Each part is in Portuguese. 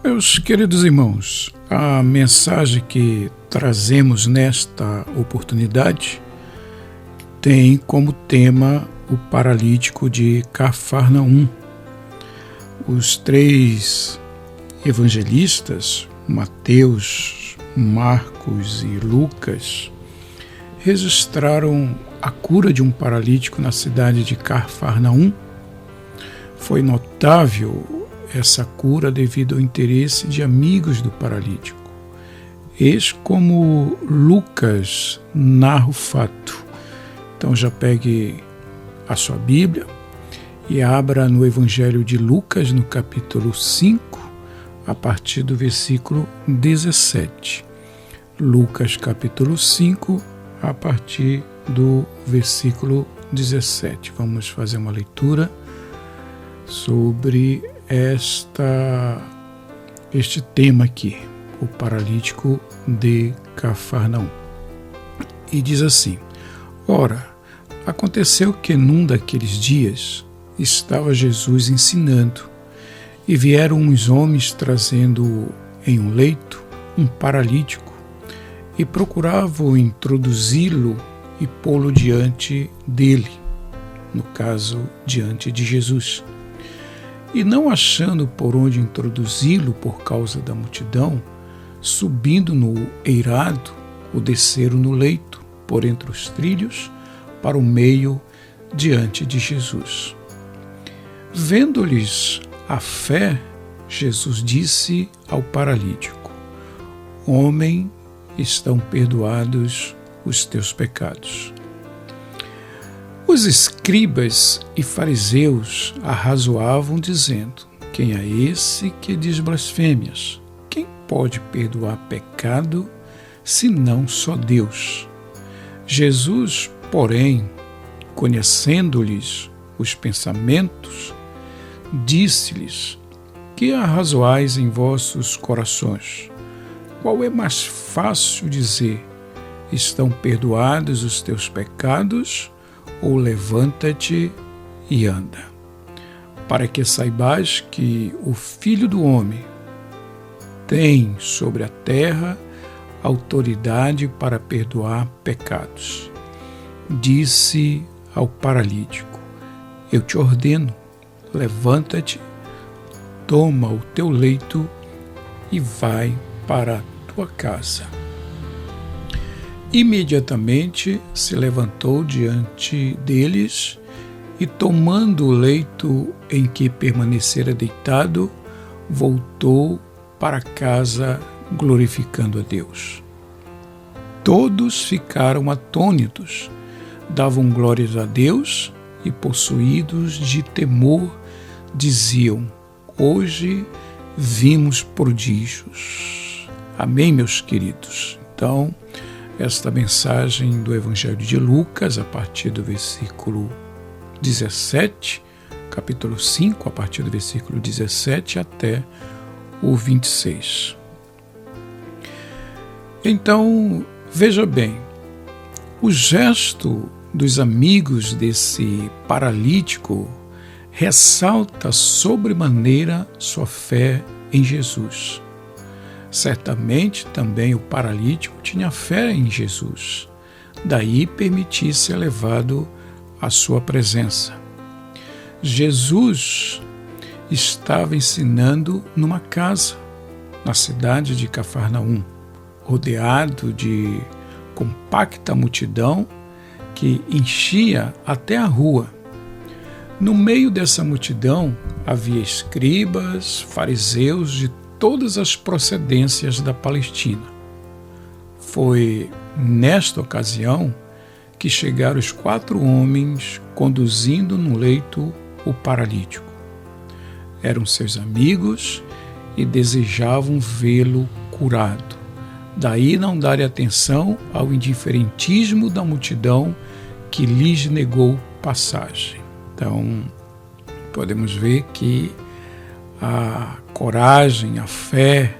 Meus queridos irmãos, a mensagem que trazemos nesta oportunidade tem como tema o paralítico de Cafarnaum. Os três evangelistas, Mateus, Marcos e Lucas, registraram a cura de um paralítico na cidade de Cafarnaum. Foi notável essa cura devido ao interesse de amigos do paralítico. Eis como Lucas narra o fato. Então já pegue a sua Bíblia e abra no Evangelho de Lucas, no capítulo 5, a partir do versículo 17. Lucas, capítulo 5, a partir do versículo 17. Vamos fazer uma leitura sobre este tema aqui, o paralítico de Cafarnaum. E diz assim: Ora, aconteceu que num daqueles dias estava Jesus ensinando, e vieram uns homens trazendo em um leito um paralítico, e procuravam introduzi-lo e pô-lo diante dele, no caso, diante de Jesus. E não achando por onde introduzi-lo por causa da multidão, subindo no eirado, o desceram no leito, por entre os trilhos, para o meio, diante de Jesus. Vendo-lhes a fé, Jesus disse ao paralítico: Homem, estão perdoados os teus pecados. Os escribas e fariseus arrazoavam, dizendo: Quem é esse que diz blasfêmias? Quem pode perdoar pecado, senão só Deus? Jesus, porém, conhecendo-lhes os pensamentos, disse-lhes: Que arrazoais em vossos corações? Qual é mais fácil dizer: Estão perdoados os teus pecados, ou levanta-te e anda? Para que saibais que o Filho do Homem tem sobre a terra autoridade para perdoar pecados. Disse ao paralítico: Eu te ordeno, levanta-te, toma o teu leito e vai para a tua casa. Imediatamente se levantou diante deles e, tomando o leito em que permanecera deitado, voltou para casa glorificando a Deus. Todos ficaram atônitos, davam glórias a Deus e, possuídos de temor, diziam: Hoje vimos prodígios. Amém, meus queridos? Então, esta mensagem do Evangelho de Lucas, a partir do versículo 17, capítulo 5, a partir do versículo 17 até o 26. Então, veja bem, o gesto dos amigos desse paralítico ressalta sobremaneira sua fé em Jesus. Certamente também o paralítico tinha fé em Jesus, daí permitir ser levado à sua presença. Jesus estava ensinando numa casa, na cidade de Cafarnaum, rodeado de compacta multidão que enchia até a rua. No meio dessa multidão havia escribas, fariseus de todas as procedências da Palestina. Foi nesta ocasião que chegaram os 4 homens conduzindo no leito o paralítico. Eram seus amigos e desejavam vê-lo curado. Daí não darem atenção ao indiferentismo da multidão que lhes negou passagem. Então, podemos ver que a coragem, a fé,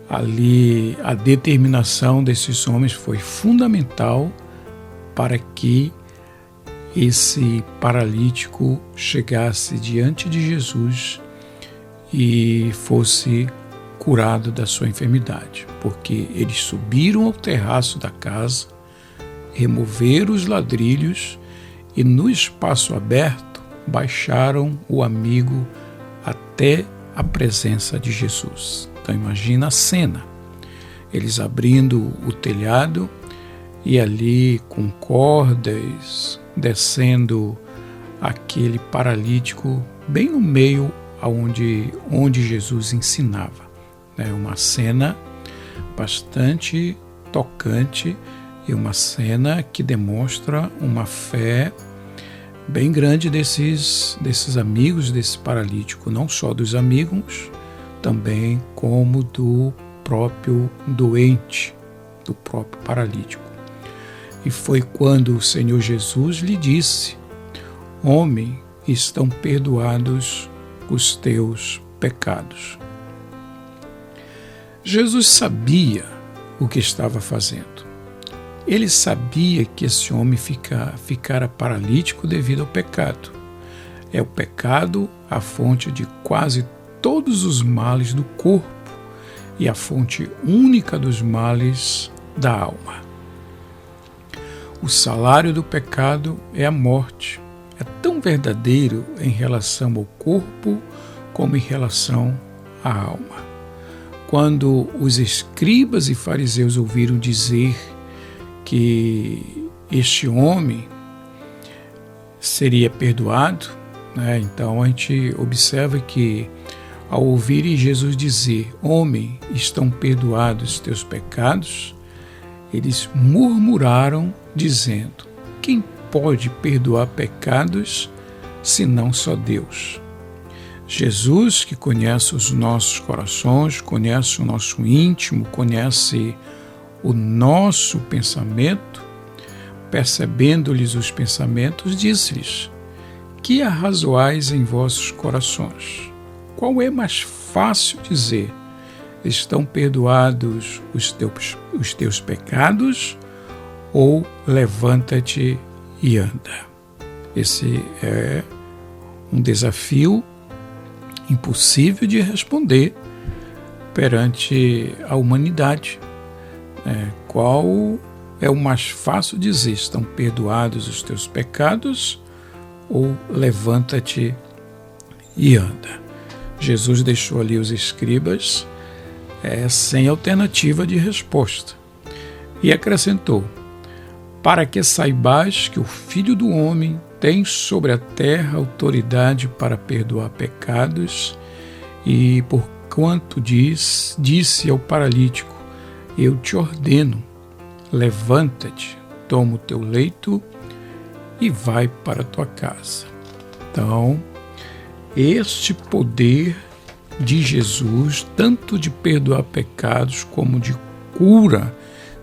ali a determinação desses homens foi fundamental para que esse paralítico chegasse diante de Jesus e fosse curado da sua enfermidade, porque eles subiram ao terraço da casa, removeram os ladrilhos e no espaço aberto baixaram o amigo até a presença de Jesus. Então imagina a cena, eles abrindo o telhado e ali com cordas descendo aquele paralítico bem no meio onde Jesus ensinava. É uma cena bastante tocante e uma cena que demonstra uma fé bem grande desses amigos desse paralítico, não só dos amigos, também como do próprio doente, do próprio paralítico. E foi quando o Senhor Jesus lhe disse: homem, estão perdoados os teus pecados. Jesus sabia o que estava fazendo. Ele sabia que esse homem ficara paralítico devido ao pecado. É o pecado a fonte de quase todos os males do corpo e a fonte única dos males da alma. O salário do pecado é a morte. É tão verdadeiro em relação ao corpo como em relação à alma. Quando os escribas e fariseus ouviram dizer que este homem seria perdoado, então a gente observa que ao ouvirem Jesus dizer: homem, estão perdoados os teus pecados, eles murmuraram dizendo: quem pode perdoar pecados senão só Deus? Jesus, que conhece os nossos corações, conhece o nosso íntimo, conhece o nosso pensamento, percebendo-lhes os pensamentos, disse-lhes: que arrazoais em vossos corações? Qual é mais fácil dizer: estão perdoados os teus pecados, ou levanta-te e anda? Esse é um desafio impossível de responder perante a humanidade. Qual é o mais fácil dizer: estão perdoados os teus pecados, ou levanta-te e anda? Jesus deixou ali os escribas sem alternativa de resposta e acrescentou: para que saibais que o Filho do Homem tem sobre a terra autoridade para perdoar pecados, e porquanto disse ao paralítico: eu te ordeno, levanta-te, toma o teu leito e vai para a tua casa. Então, este poder de Jesus, tanto de perdoar pecados como de cura,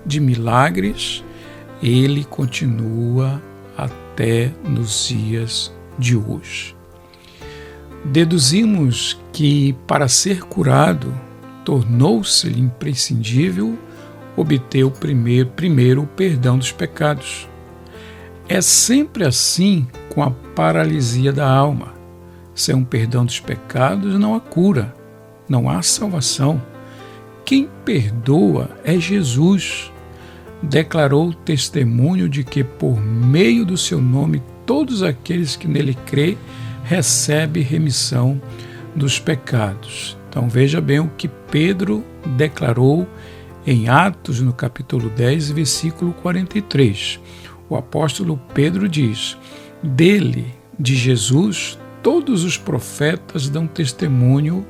de milagres, ele continua até nos dias de hoje. Deduzimos que, para ser curado, tornou-se-lhe imprescindível obter primeiro o perdão dos pecados. É sempre assim com a paralisia da alma. Sem um perdão dos pecados não há cura, não há salvação. Quem perdoa é Jesus. Declarou o testemunho de que por meio do seu nome todos aqueles que nele crê recebem remissão dos pecados. Então veja bem o que Pedro declarou em Atos, no capítulo 10, versículo 43. O apóstolo Pedro diz: dele, de Jesus, todos os profetas dão testemunho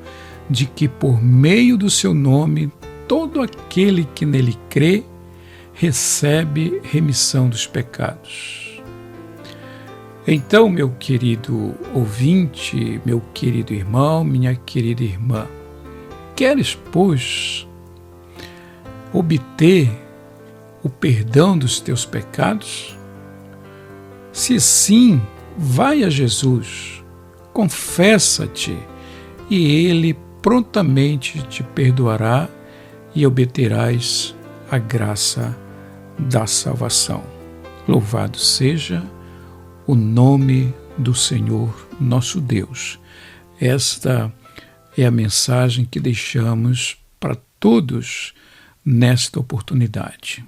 de que por meio do seu nome todo aquele que nele crê recebe remissão dos pecados. Então, meu querido ouvinte, meu querido irmão, minha querida irmã, queres, pois, obter o perdão dos teus pecados? Se sim, vai a Jesus, confessa-te e ele prontamente te perdoará e obterás a graça da salvação. Louvado seja o nome do Senhor nosso Deus. Esta é a mensagem que deixamos para todos nesta oportunidade.